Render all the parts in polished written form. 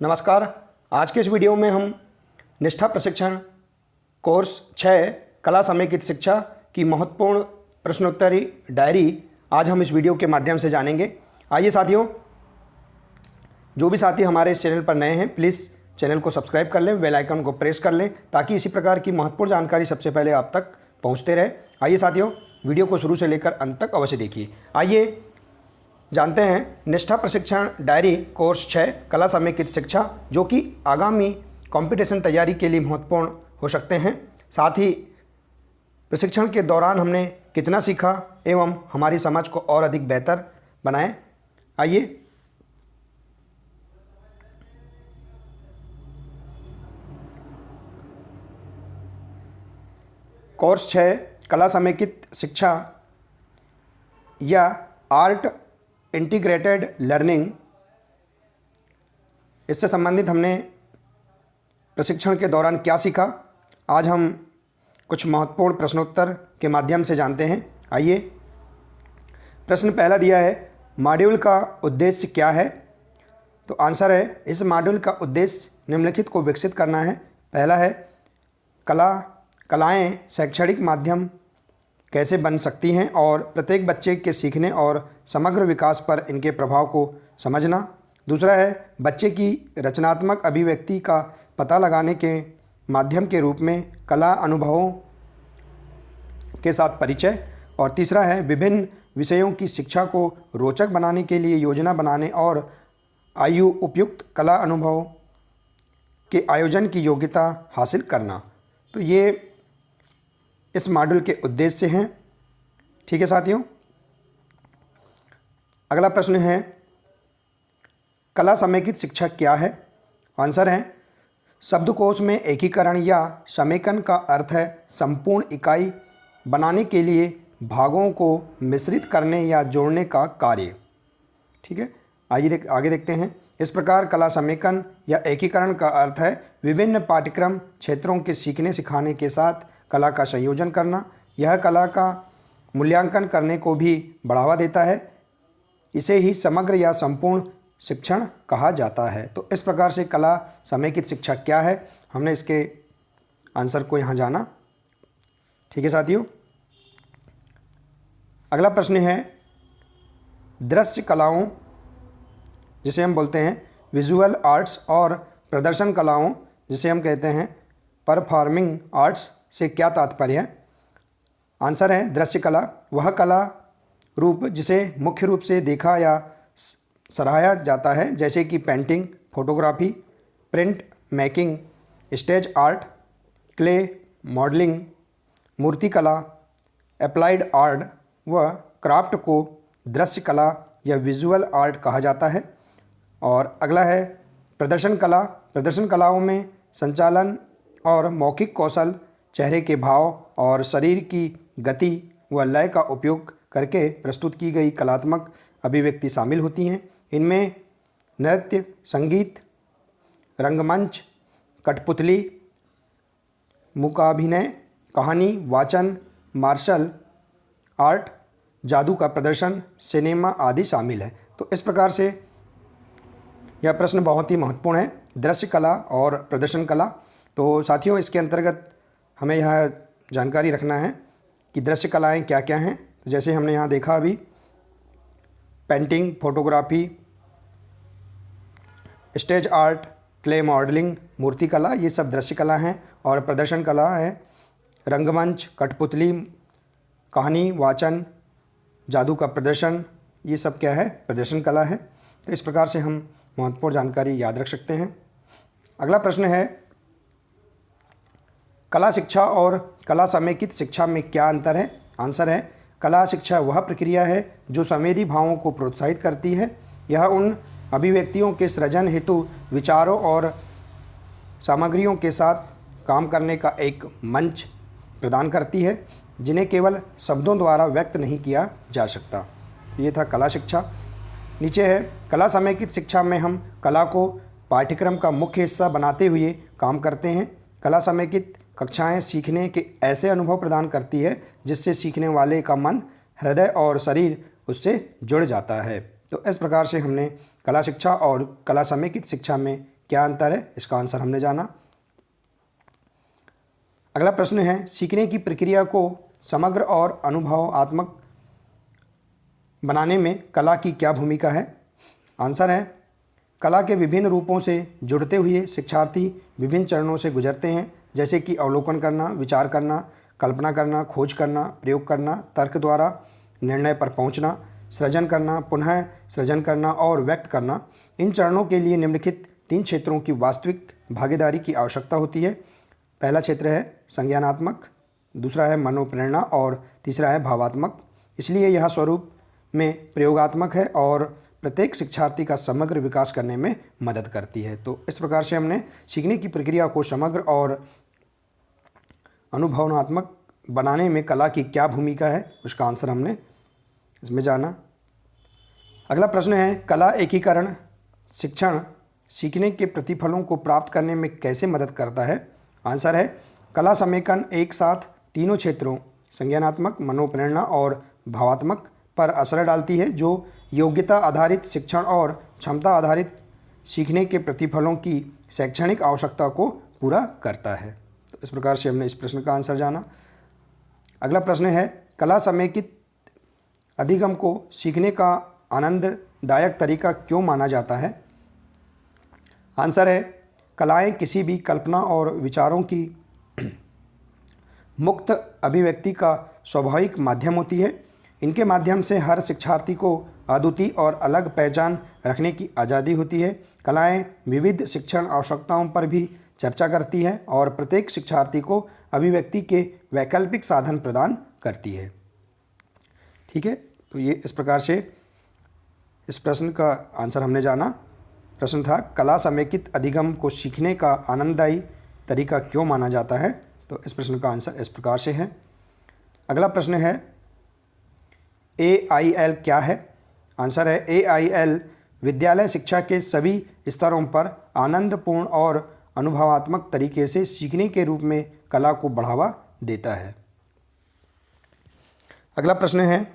नमस्कार। आज के इस वीडियो में हम निष्ठा प्रशिक्षण कोर्स 6 कला समेकित शिक्षा की महत्वपूर्ण प्रश्नोत्तरी डायरी आज हम इस वीडियो के माध्यम से जानेंगे। आइए साथियों, जो भी साथी हमारे इस चैनल पर नए हैं प्लीज़ चैनल को सब्सक्राइब कर लें, बेल आइकन को प्रेस कर लें ताकि इसी प्रकार की महत्वपूर्ण जानकारी सबसे पहले आप तक पहुंचते रहे। आइए साथियों, वीडियो को शुरू से लेकर अंत तक अवश्य देखिए। आइए जानते हैं निष्ठा प्रशिक्षण डायरी कोर्स 6 कला समेकित शिक्षा, जो कि आगामी कंपटीशन तैयारी के लिए महत्वपूर्ण हो सकते हैं। साथ ही प्रशिक्षण के दौरान हमने कितना सीखा एवं हमारी समझ को और अधिक बेहतर बनाएं। आइए कोर्स 6 कला समेकित शिक्षा या आर्ट इंटीग्रेटेड लर्निंग, इससे संबंधित हमने प्रशिक्षण के दौरान क्या सीखा, आज हम कुछ महत्वपूर्ण प्रश्नोत्तर के माध्यम से जानते हैं। आइए, प्रश्न पहला दिया है, मॉड्यूल का उद्देश्य क्या है? तो आंसर है, इस मॉड्यूल का उद्देश्य निम्नलिखित को विकसित करना है। पहला है, कलाएं शैक्षणिक माध्यम कैसे बन सकती हैं और प्रत्येक बच्चे के सीखने और समग्र विकास पर इनके प्रभाव को समझना। दूसरा है, बच्चे की रचनात्मक अभिव्यक्ति का पता लगाने के माध्यम के रूप में कला अनुभवों के साथ परिचय। और तीसरा है, विभिन्न विषयों की शिक्षा को रोचक बनाने के लिए योजना बनाने और आयु उपयुक्त कला अनुभव के आयोजन की योग्यता हासिल करना। तो ये इस मॉड्यूल के उद्देश्य हैं। ठीक है साथियों, अगला प्रश्न है, कला समेकित शिक्षा क्या है? आंसर है, शब्दकोश में एकीकरण या समेकन का अर्थ है संपूर्ण इकाई बनाने के लिए भागों को मिश्रित करने या जोड़ने का कार्य। ठीक है, आइए आगे देखते हैं। इस प्रकार कला समेकन या एकीकरण का अर्थ है विभिन्न पाठ्यक्रम क्षेत्रों के सीखने सिखाने के साथ कला का संयोजन करना। यह कला का मूल्यांकन करने को भी बढ़ावा देता है। इसे ही समग्र या संपूर्ण शिक्षण कहा जाता है। तो इस प्रकार से कला समेकित शिक्षा क्या है, हमने इसके आंसर को यहाँ जाना। ठीक है साथियों, अगला प्रश्न है, दृश्य कलाओं जिसे हम बोलते हैं विजुअल आर्ट्स और प्रदर्शन कलाओं जिसे हम कहते हैं परफॉर्मिंग आर्ट्स से क्या तात्पर्य है? आंसर है, दृश्य कला वह कला रूप जिसे मुख्य रूप से देखा या सराहा जाता है, जैसे कि painting, photography, print making, stage art, clay modelling, मूर्तिकला, अप्लाइड आर्ट व क्राफ्ट को दृश्य कला या विजुअल आर्ट कहा जाता है। और अगला है, प्रदर्शन कला। प्रदर्शन कलाओं में संचालन और मौखिक कौशल, चेहरे के भाव और शरीर की गति व लय का उपयोग करके प्रस्तुत की गई कलात्मक अभिव्यक्ति शामिल होती हैं। इनमें नृत्य, संगीत, रंगमंच, कठपुतली, मूकाभिनय, कहानी वाचन, मार्शल आर्ट, जादू का प्रदर्शन, सिनेमा आदि शामिल है। तो इस प्रकार से यह प्रश्न बहुत ही महत्वपूर्ण है, दृश्य कला और प्रदर्शन कला। तो साथियों, इसके अंतर्गत हमें यह जानकारी रखना है कि दृश्य कलाएं क्या क्या हैं। तो जैसे हमने यहाँ देखा अभी, painting, photography, stage art, clay modelling, मूर्तिकला, ये सब दृश्य कला हैं। और प्रदर्शन कला है रंगमंच, कठपुतली, कहानी वाचन, जादू का प्रदर्शन, ये सब क्या है? प्रदर्शन कला है। तो इस प्रकार से हम महत्वपूर्ण जानकारी याद रख सकते हैं। अगला प्रश्न है, कला शिक्षा और कला समेकित शिक्षा में क्या अंतर है? आंसर है, कला शिक्षा वह प्रक्रिया है जो संवेदी भावों को प्रोत्साहित करती है। यह उन अभिव्यक्तियों के सृजन हेतु विचारों और सामग्रियों के साथ काम करने का एक मंच प्रदान करती है जिन्हें केवल शब्दों द्वारा व्यक्त नहीं किया जा सकता। ये था कला शिक्षा। नीचे है, कला समेकित शिक्षा में हम कला को पाठ्यक्रम का मुख्य हिस्सा बनाते हुए काम करते हैं। कला समेकित कक्षाएं सीखने के ऐसे अनुभव प्रदान करती है जिससे सीखने वाले का मन, हृदय और शरीर उससे जुड़ जाता है। तो इस प्रकार से हमने कला शिक्षा और कला समेकित शिक्षा में क्या अंतर है, इसका आंसर हमने जाना। अगला प्रश्न है, सीखने की प्रक्रिया को समग्र और अनुभवात्मक बनाने में कला की क्या भूमिका है। आंसर है, कला के विभिन्न रूपों से जुड़ते हुए शिक्षार्थी विभिन्न चरणों से गुजरते हैं, जैसे कि अवलोकन करना, विचार करना, कल्पना करना, खोज करना, प्रयोग करना, तर्क द्वारा निर्णय पर पहुंचना, सृजन करना, पुनः सृजन करना और व्यक्त करना। इन चरणों के लिए निम्नलिखित 3 क्षेत्रों की वास्तविक भागीदारी की आवश्यकता होती है। पहला क्षेत्र है संज्ञानात्मक, दूसरा है मनोप्रेरणा और तीसरा है भावात्मक। इसलिए यह स्वरूप में प्रयोगात्मक है और प्रत्येक शिक्षार्थी का समग्र विकास करने में मदद करती है। तो इस प्रकार से हमने सीखने की प्रक्रिया को समग्र और अनुभवात्मक बनाने में कला की क्या भूमिका है, उसका आंसर हमने इसमें जाना। अगला प्रश्न है, कला एकीकरण शिक्षण सीखने के प्रतिफलों को प्राप्त करने में कैसे मदद करता है। आंसर है, कला समेकन एक साथ तीनों क्षेत्रों संज्ञानात्मक, मनोप्रेरणा और भावात्मक पर असर डालती है, जो योग्यता आधारित शिक्षण और क्षमता आधारित सीखने के प्रतिफलों की शैक्षणिक आवश्यकता को पूरा करता है। तो इस प्रकार से हमने इस प्रश्न का आंसर जाना। अगला प्रश्न है, कला समेकित अधिगम को सीखने का आनंददायक तरीका क्यों माना जाता है। आंसर है, कलाएं किसी भी कल्पना और विचारों की मुक्त अभिव्यक्ति का स्वाभाविक माध्यम होती है। इनके माध्यम से हर शिक्षार्थी को अद्वितीय और अलग पहचान रखने की आज़ादी होती है। कलाएं विविध शिक्षण आवश्यकताओं पर भी चर्चा करती है और प्रत्येक शिक्षार्थी को अभिव्यक्ति के वैकल्पिक साधन प्रदान करती है। ठीक है, तो ये इस प्रकार से इस प्रश्न का आंसर हमने जाना। प्रश्न था, कला समेकित अधिगम को सीखने का आनंददायी तरीका क्यों माना जाता है। तो इस प्रश्न का आंसर इस प्रकार से है। अगला प्रश्न है, AIL क्या है। आंसर है, AIL विद्यालय शिक्षा के सभी स्तरों पर आनंदपूर्ण और अनुभवात्मक तरीके से सीखने के रूप में कला को बढ़ावा देता है। अगला प्रश्न है,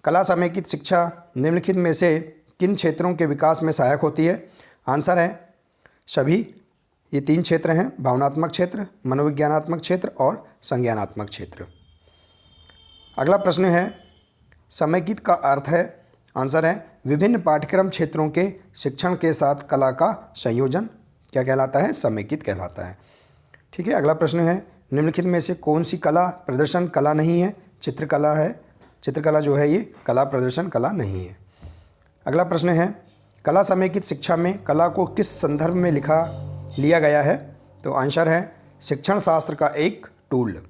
कला समेकित शिक्षा निम्नलिखित में से किन क्षेत्रों के विकास में सहायक होती है। आंसर है, सभी। ये 3 क्षेत्र हैं, भावनात्मक क्षेत्र, मनोविज्ञानात्मक क्षेत्र और संज्ञानात्मक क्षेत्र। अगला प्रश्न है, समेकित का अर्थ है। आंसर है, विभिन्न पाठ्यक्रम क्षेत्रों के शिक्षण के साथ कला का संयोजन क्या कहलाता है, समेकित कहलाता है। ठीक है, अगला प्रश्न है, निम्नलिखित में से कौन सी कला प्रदर्शन कला नहीं है। चित्रकला है, चित्रकला जो है ये कला प्रदर्शन कला नहीं है। अगला प्रश्न है, कला समेकित शिक्षा में कला को किस संदर्भ में लिया गया है। तो आंसर है, शिक्षण शास्त्र का एक टूल।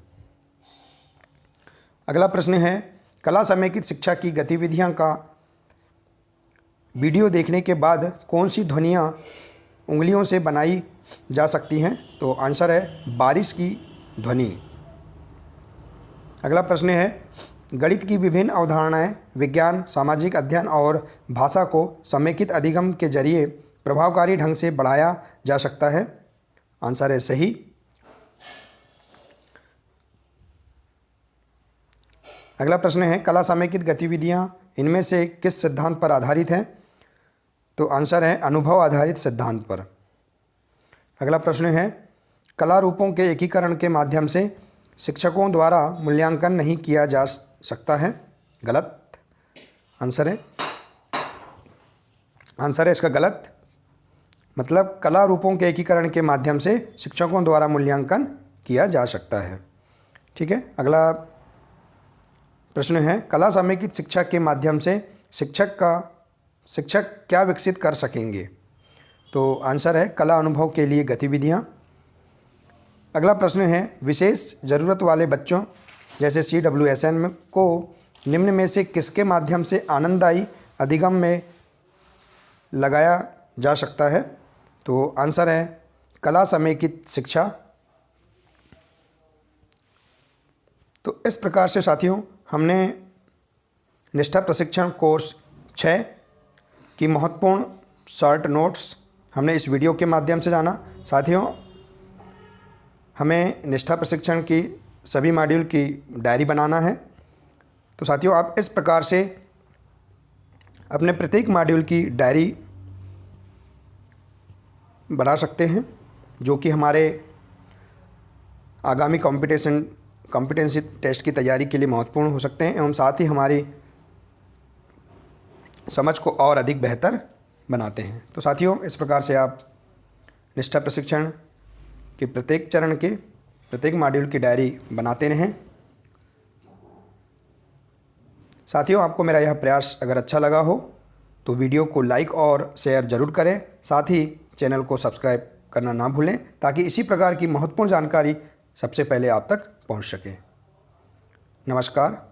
अगला प्रश्न है, कला समेकित शिक्षा की गतिविधियां का वीडियो देखने के बाद कौन सी ध्वनियाँ उंगलियों से बनाई जा सकती हैं। तो आंसर है, बारिश की ध्वनि। अगला प्रश्न है, गणित की विभिन्न अवधारणाएं विज्ञान, सामाजिक अध्ययन और भाषा को समेकित अधिगम के जरिए प्रभावकारी ढंग से बढ़ाया जा सकता है। आंसर है, सही। अगला प्रश्न है, कला समेकित गतिविधियां इनमें से किस सिद्धांत पर आधारित हैं। तो आंसर है, अनुभव आधारित सिद्धांत पर। अगला प्रश्न है, कला रूपों के एकीकरण के माध्यम से शिक्षकों द्वारा मूल्यांकन नहीं किया जा सकता है। गलत। आंसर है इसका गलत। मतलब कला रूपों के एकीकरण के माध्यम से शिक्षकों द्वारा मूल्यांकन किया जा सकता है। ठीक है, अगला प्रश्न है, कला समेकित शिक्षा के माध्यम से शिक्षक क्या विकसित कर सकेंगे। तो आंसर है, कला अनुभव के लिए गतिविधियाँ। अगला प्रश्न है, विशेष ज़रूरत वाले बच्चों जैसे CWSN को निम्न में से किसके माध्यम से आनंददायी अधिगम में लगाया जा सकता है। तो आंसर है, कला समेकित शिक्षा। तो इस प्रकार से साथियों हमने निष्ठा प्रशिक्षण कोर्स 6 की महत्वपूर्ण शॉर्ट नोट्स हमने इस वीडियो के माध्यम से जाना। साथियों, हमें निष्ठा प्रशिक्षण की सभी मॉड्यूल की डायरी बनाना है। तो साथियों, आप इस प्रकार से अपने प्रत्येक मॉड्यूल की डायरी बना सकते हैं, जो कि हमारे आगामी कॉम्पिटेंसी टेस्ट की तैयारी के लिए महत्वपूर्ण हो सकते हैं एवं साथ ही हमारी समझ को और अधिक बेहतर बनाते हैं। तो साथियों, इस प्रकार से आप निष्ठा प्रशिक्षण के प्रत्येक चरण के प्रत्येक मॉड्यूल की डायरी बनाते रहें। साथियों, आपको मेरा यह प्रयास अगर अच्छा लगा हो तो वीडियो को लाइक और शेयर ज़रूर करें। साथ ही चैनल को सब्सक्राइब करना ना भूलें, ताकि इसी प्रकार की महत्वपूर्ण जानकारी सबसे पहले आप तक पहुंच सके। नमस्कार।